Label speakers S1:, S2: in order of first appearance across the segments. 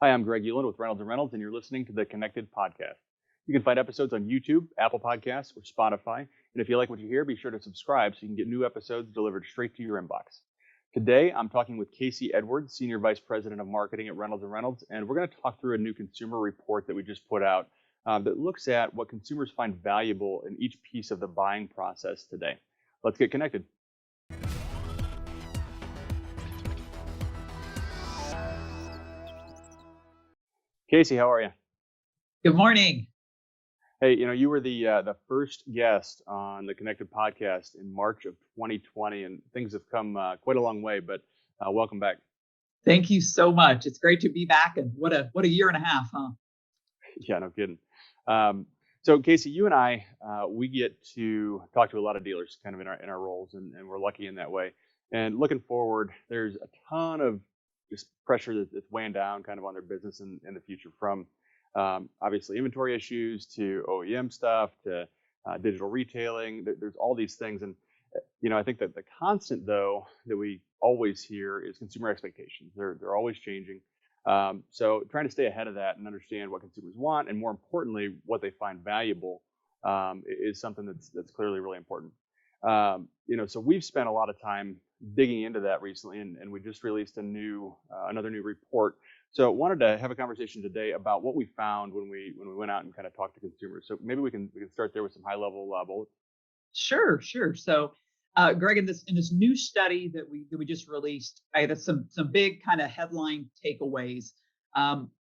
S1: Hi, I'm Greg Euland with Reynolds & Reynolds, and you're listening to the Connected Podcast. You can find episodes on YouTube, Apple Podcasts, or Spotify. And if you like what you hear, be sure to subscribe so you can get new episodes delivered straight to your inbox. Today, I'm talking with Casey Edwards, Senior Vice President of Marketing at Reynolds & Reynolds, and we're going to talk through a new consumer report that we just put out that looks at what consumers find valuable in each piece of the buying process today. Let's get connected. Casey, how are you?
S2: Good morning.
S1: Hey, you were the first guest on the Connected Podcast in March of 2020, and things have come quite a long way. But welcome back.
S2: Thank you so much. It's great to be back, and what a year and a half, huh?
S1: Yeah, no kidding. So Casey, you and I, we get to talk to a lot of dealers, kind of in our roles, and we're lucky in that way. And looking forward, there's a ton of just pressure that's weighing down, kind of on their business in the future, from obviously inventory issues to OEM stuff to digital retailing. There's all these things, and I think that the constant though that we always hear is consumer expectations. They're always changing. So trying to stay ahead of that and understand what consumers want, and more importantly, what they find valuable, is something that's clearly really important. So we've spent a lot of time digging into that recently, and we just released another new report. So wanted to have a conversation today about what we found when we went out and kind of talked to consumers. So maybe we can start there with some high level bullets.
S2: Sure. So, Greg, in this new study that we just released, I had some big kind of headline takeaways.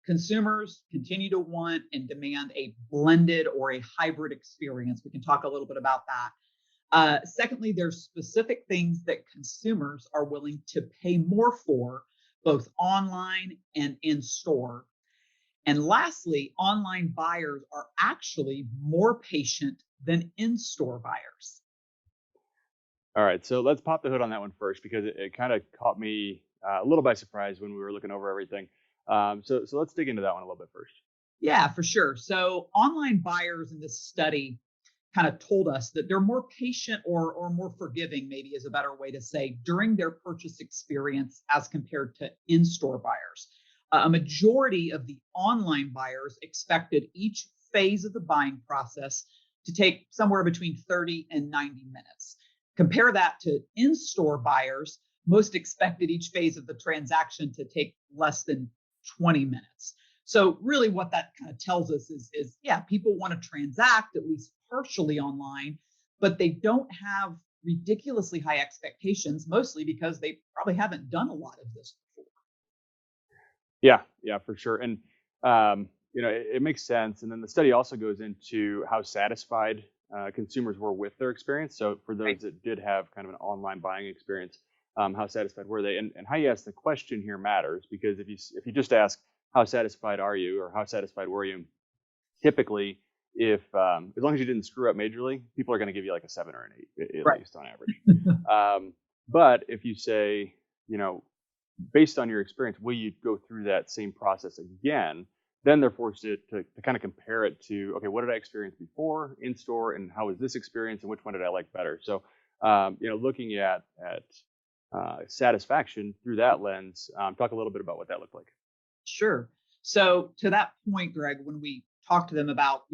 S2: Consumers continue to want and demand a blended or a hybrid experience. We can talk a little bit about that. Secondly, there's specific things that consumers are willing to pay more for, both online and in store. And lastly, online buyers are actually more patient than in store buyers.
S1: All right, so let's pop the hood on that one first, because it kind of caught me a little by surprise when we were looking over everything. So let's dig into that one a little bit first.
S2: Yeah, for sure. So online buyers in this study kind of told us that they're more patient or more forgiving, maybe is a better way to say, during their purchase experience as compared to in-store buyers. A majority of the online buyers expected each phase of the buying process to take somewhere between 30 and 90 minutes. Compare that to in-store buyers, most expected each phase of the transaction to take less than 20 minutes. So really what that kind of tells us is yeah, people want to transact at least partially online, but they don't have ridiculously high expectations, mostly because they probably haven't done a lot of this before.
S1: Yeah, for sure. And it makes sense. And then the study also goes into how satisfied consumers were with their experience. So for those
S2: Right.
S1: that did have kind of an online buying experience, how satisfied were they? And how you ask the question here matters, because if you just ask how satisfied are you, or how satisfied were you, typically, if as long as you didn't screw up majorly, people are going to give you like a 7 or an 8 at
S2: Right.
S1: least on average. But if you say, based on your experience, will you go through that same process again? Then they're forced to kind of compare it to, okay, what did I experience before in store, and how was this experience, and which one did I like better? So, looking at satisfaction through that lens, talk a little bit about what that looked like.
S2: Sure. So to that point, Greg, when we talked to them about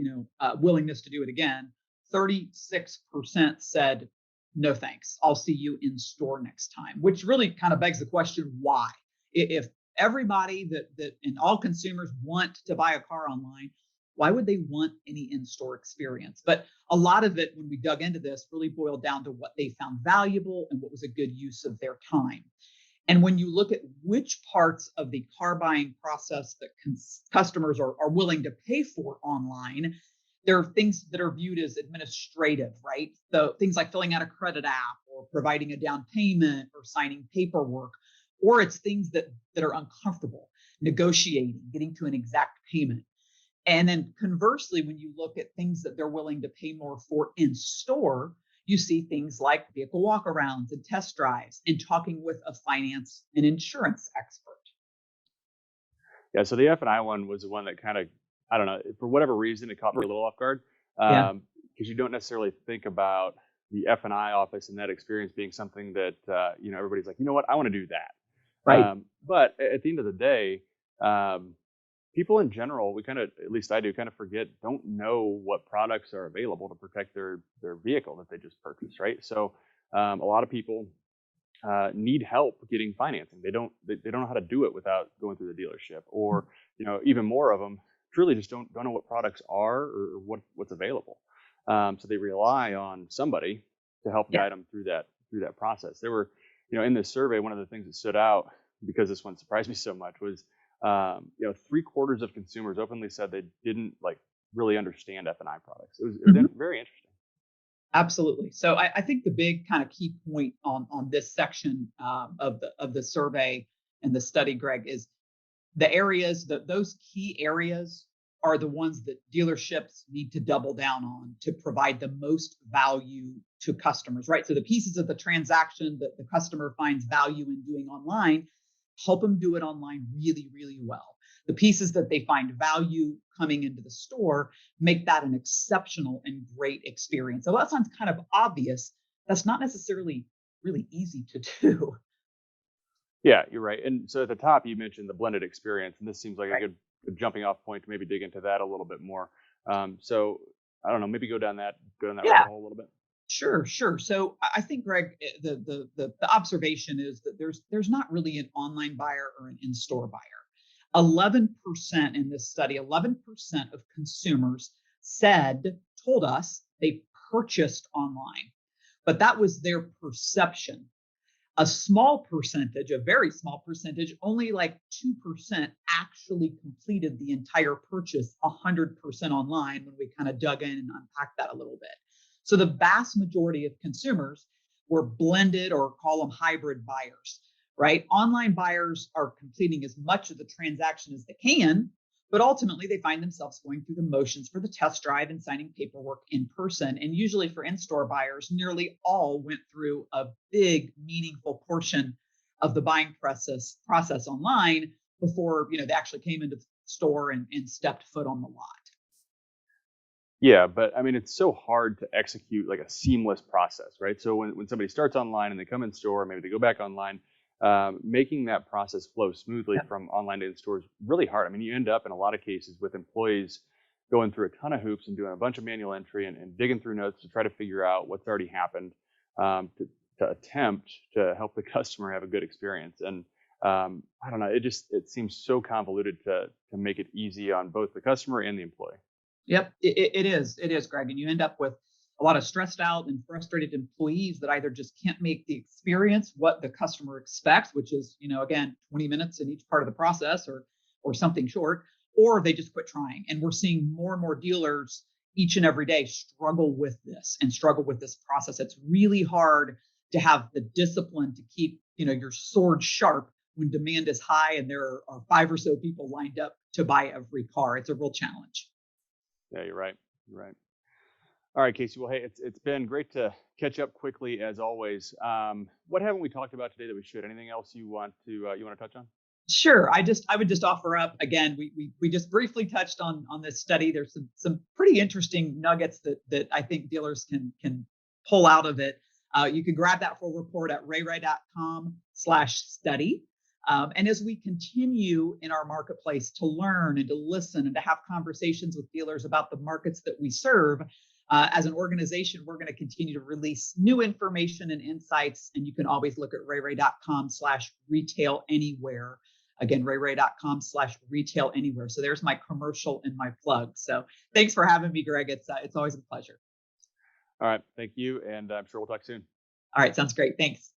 S2: willingness to do it again, 36% said no thanks. I'll see you in store next time, which really kind of begs the question why. If everybody that and all consumers want to buy a car online, why would they want any in-store experience? But a lot of it, when we dug into this, really boiled down to what they found valuable and what was a good use of their time. And when you look at which parts of the car buying process that customers are willing to pay for online, there are things that are viewed as administrative, right? So things like filling out a credit app or providing a down payment or signing paperwork, or it's things that are uncomfortable, negotiating, getting to an exact payment. And then conversely, when you look at things that they're willing to pay more for in store, you see things like vehicle walkarounds and test drives and talking with a finance and insurance expert.
S1: Yeah, so the F&I one was the one that kind of, I don't know, for whatever reason, it caught me a little off guard,
S2: Yeah,
S1: because you don't necessarily think about the F&I office and that experience being something that, everybody's like, you know what, I want to do that.
S2: right.
S1: But at the end of the day, people in general, we kind of, at least I do, kind of don't know what products are available to protect their vehicle that they just purchased, right? So a lot of people need help getting financing. They don't know how to do it without going through the dealership, or even more of them truly just don't know what products are or what's available. So they rely on somebody to help
S2: Yeah.
S1: guide them through that process. There were, in this survey, one of the things that stood out, because this one surprised me so much, was 3/4 of consumers openly said they didn't really understand F&I products. It was very interesting.
S2: Absolutely. So I think the big kind of key point on this section of the survey and the study, Greg, is the areas that those key areas are the ones that dealerships need to double down on to provide the most value to customers, right? So the pieces of the transaction that the customer finds value in doing online, help them do it online really, really well. The pieces that they find value coming into the store, make that an exceptional and great experience. So that sounds kind of obvious. That's not necessarily really easy to do.
S1: Yeah, you're right. And so at the top, you mentioned the blended experience, and this seems like
S2: Right.
S1: a good jumping off point to maybe dig into that a little bit more. So I don't know, maybe go down that
S2: Yeah.
S1: rabbit hole a little bit.
S2: Sure, sure. So I think, Greg, the observation is that there's not really an online buyer or an in-store buyer. 11% in this study, 11% of consumers told us they purchased online, but that was their perception. A small percentage, a very small percentage, only like 2% actually completed the entire purchase 100% online when we kind of dug in and unpacked that a little bit. So the vast majority of consumers were blended, or call them hybrid buyers, right? Online buyers are completing as much of the transaction as they can, but ultimately they find themselves going through the motions for the test drive and signing paperwork in person. And usually for in-store buyers, nearly all went through a big, meaningful portion of the buying process online before they actually came into the store and stepped foot on the lot.
S1: Yeah, but I mean, it's so hard to execute like a seamless process, right? So when somebody starts online and they come in store, maybe they go back online, making that process flow smoothly
S2: Yeah.
S1: from online to in store is really hard. I mean, you end up in a lot of cases with employees going through a ton of hoops and doing a bunch of manual entry and digging through notes to try to figure out what's already happened, to attempt to help the customer have a good experience. And I don't know, it seems so convoluted to make it easy on both the customer and the employee.
S2: Yep, it is, Greg, and you end up with a lot of stressed out and frustrated employees that either just can't make the experience what the customer expects, which is, again, 20 minutes in each part of the process, or something short, or they just quit trying. And we're seeing more and more dealers each and every day struggle with this process. It's really hard to have the discipline to keep, your sword sharp when demand is high and there are five or so people lined up to buy every car. It's a real challenge.
S1: Yeah, you're right. You're right. All right, Casey. Well, hey, it's been great to catch up quickly as always. What haven't we talked about today that we should? Anything else you want to touch on?
S2: Sure. I would just offer up again. We just briefly touched on this study. There's some pretty interesting nuggets that I think dealers can pull out of it. You can grab that full report at rayray.com/study. And as we continue in our marketplace to learn and to listen and to have conversations with dealers about the markets that we serve, as an organization, we're going to continue to release new information and insights. And you can always look at rayray.com/retail anywhere. Again, rayray.com/retail anywhere. So there's my commercial and my plug. So thanks for having me, Greg. It's always a pleasure.
S1: All right. Thank you. And I'm sure we'll talk soon.
S2: All right. Sounds great. Thanks.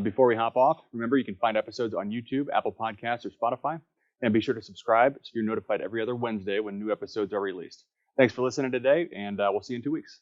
S1: Before we hop off, remember you can find episodes on YouTube, Apple Podcasts, or Spotify. And be sure to subscribe so you're notified every other Wednesday when new episodes are released. Thanks for listening today, and we'll see you in 2 weeks.